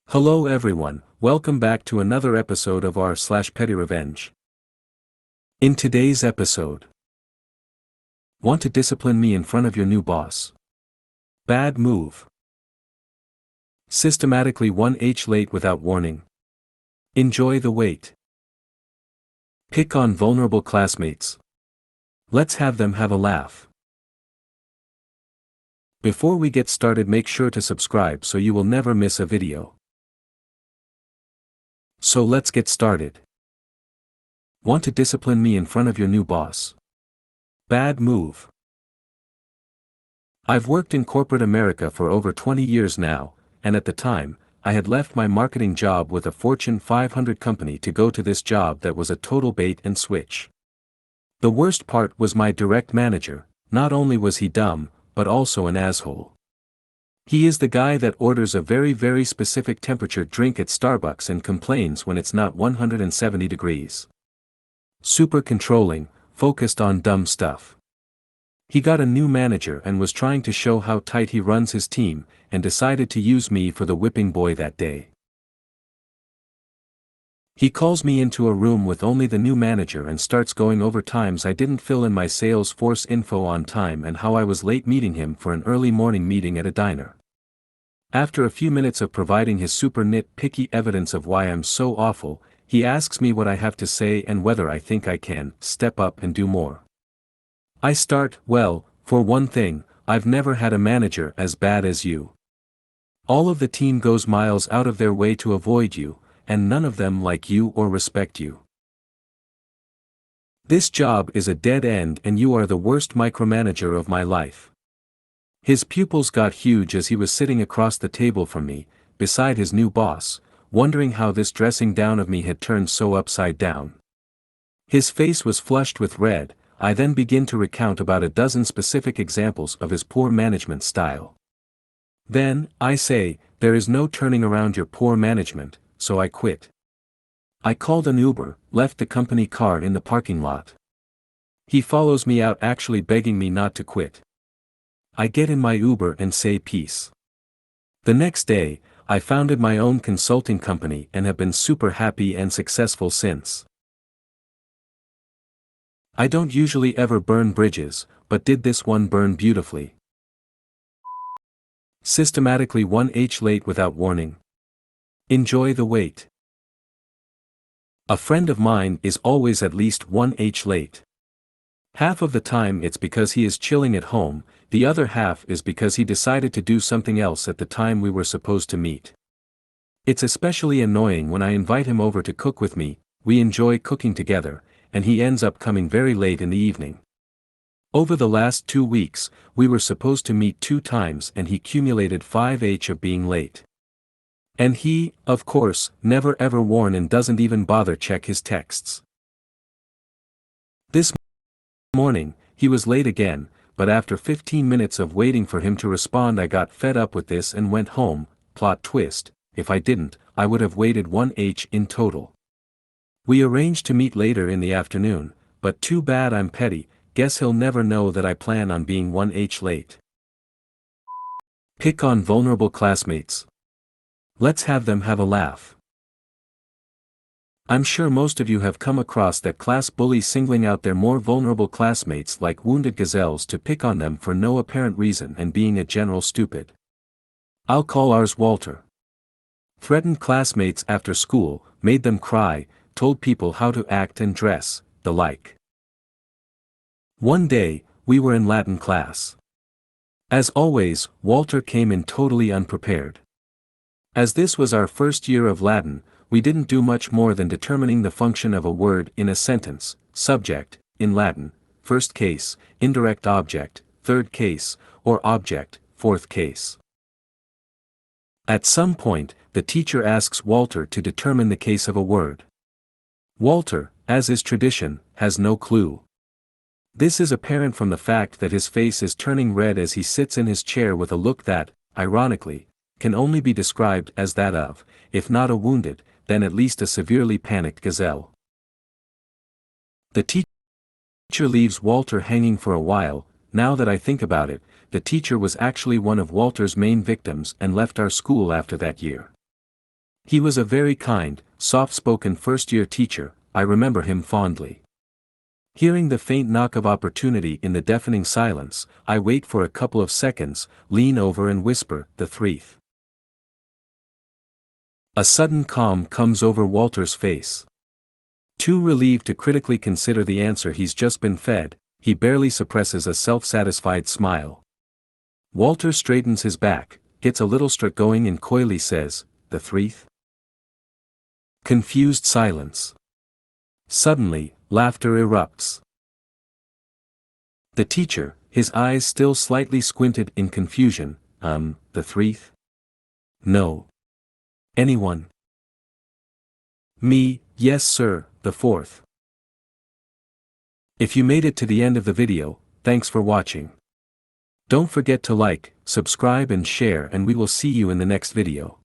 Hello everyone, welcome back to another episode of r/PettyRevenge. In today's episode, want to discipline me in front of your new boss? Bad move. Systematically 1h late without warning. Enjoy the wait. Pick on vulnerable classmates. Let's have them have a laugh. Before we get started, make sure to subscribe so you will never miss a video. So let's get started. Want to discipline me in front of your new boss? Bad move. I've worked in corporate America for over 20 years now, and at the time, I had left my marketing job with a Fortune 500 company to go to this job that was a total bait and switch. The worst part was my direct manager. Not only was he dumb, but also an asshole. He is the guy that orders a very specific temperature drink at Starbucks and complains when it's not 170 degrees. Super controlling, focused on dumb stuff. He got a new manager and was trying to show how tight he runs his team, and decided to use me for the whipping boy that day. He calls me into a room with only the new manager and starts going over times I didn't fill in my Salesforce info on time and how I was late meeting him for an early morning meeting at a diner. After a few minutes of providing his super nitpicky evidence of why I'm so awful, he asks me what I have to say and whether I think I can step up and do more. I start, well, for one thing, I've never had a manager as bad as you. All of the team goes miles out of their way to avoid you, and none of them like you or respect you. This job is a dead end and you are the worst micromanager of my life. His pupils got huge as he was sitting across the table from me, beside his new boss, wondering how this dressing down of me had turned so upside down. His face was flushed with red. I then begin to recount about a dozen specific examples of his poor management style. Then, I say, there is no turning around your poor management, so I quit. I called an Uber, left the company car in the parking lot. He follows me out, actually begging me not to quit. I get in my Uber and say peace. The next day, I founded my own consulting company and have been super happy and successful since. I don't usually ever burn bridges, but did this one burn beautifully. Systematically 1h late without warning. Enjoy the wait. A friend of mine is always at least 1h late. Half of the time it's because he is chilling at home, the other half is because he decided to do something else at the time we were supposed to meet. It's especially annoying when I invite him over to cook with me. We enjoy cooking together, and he ends up coming very late in the evening. Over the last 2 weeks, we were supposed to meet 2 times and he accumulated 5h of being late. And he, of course, never ever warn and doesn't even bother check his texts. This morning, he was late again, but after 15 minutes of waiting for him to respond I got fed up with this and went home. Plot twist, if I didn't, I would have waited 1h in total. We arranged to meet later in the afternoon, but too bad I'm petty, guess he'll never know that I plan on being 1h late. Pick on vulnerable classmates. Let's have them have a laugh. I'm sure most of you have come across that class bully singling out their more vulnerable classmates like wounded gazelles to pick on them for no apparent reason and being a general stupid. I'll call ours Walter. Threatened classmates after school, made them cry, told people how to act and dress, the like. One day, we were in Latin class. As always, Walter came in totally unprepared. As this was our first year of Latin, we didn't do much more than determining the function of a word in a sentence: subject, in Latin, first case, indirect object, third case, or object, fourth case. At some point, the teacher asks Walter to determine the case of a word. Walter, as is tradition, has no clue. This is apparent from the fact that his face is turning red as he sits in his chair with a look that, ironically, can only be described as that of, if not a wounded, then at least a severely panicked gazelle. The teacher leaves Walter hanging for a while. Now that I think about it, the teacher was actually one of Walter's main victims and left our school after that year. He was a very kind, soft-spoken first-year teacher, I remember him fondly. Hearing the faint knock of opportunity in the deafening silence, I wait for a couple of seconds, lean over and whisper, the threeth. A sudden calm comes over Walter's face. Too relieved to critically consider the answer he's just been fed, he barely suppresses a self-satisfied smile. Walter straightens his back, gets a little strut going and coyly says, the threeth? Confused silence. Suddenly, laughter erupts. The teacher, his eyes still slightly squinted in confusion, the threeth? No. Anyone? Me, yes sir, the fourth. If you made it to the end of the video, thanks for watching. Don't forget to like, subscribe and share, and we will see you in the next video.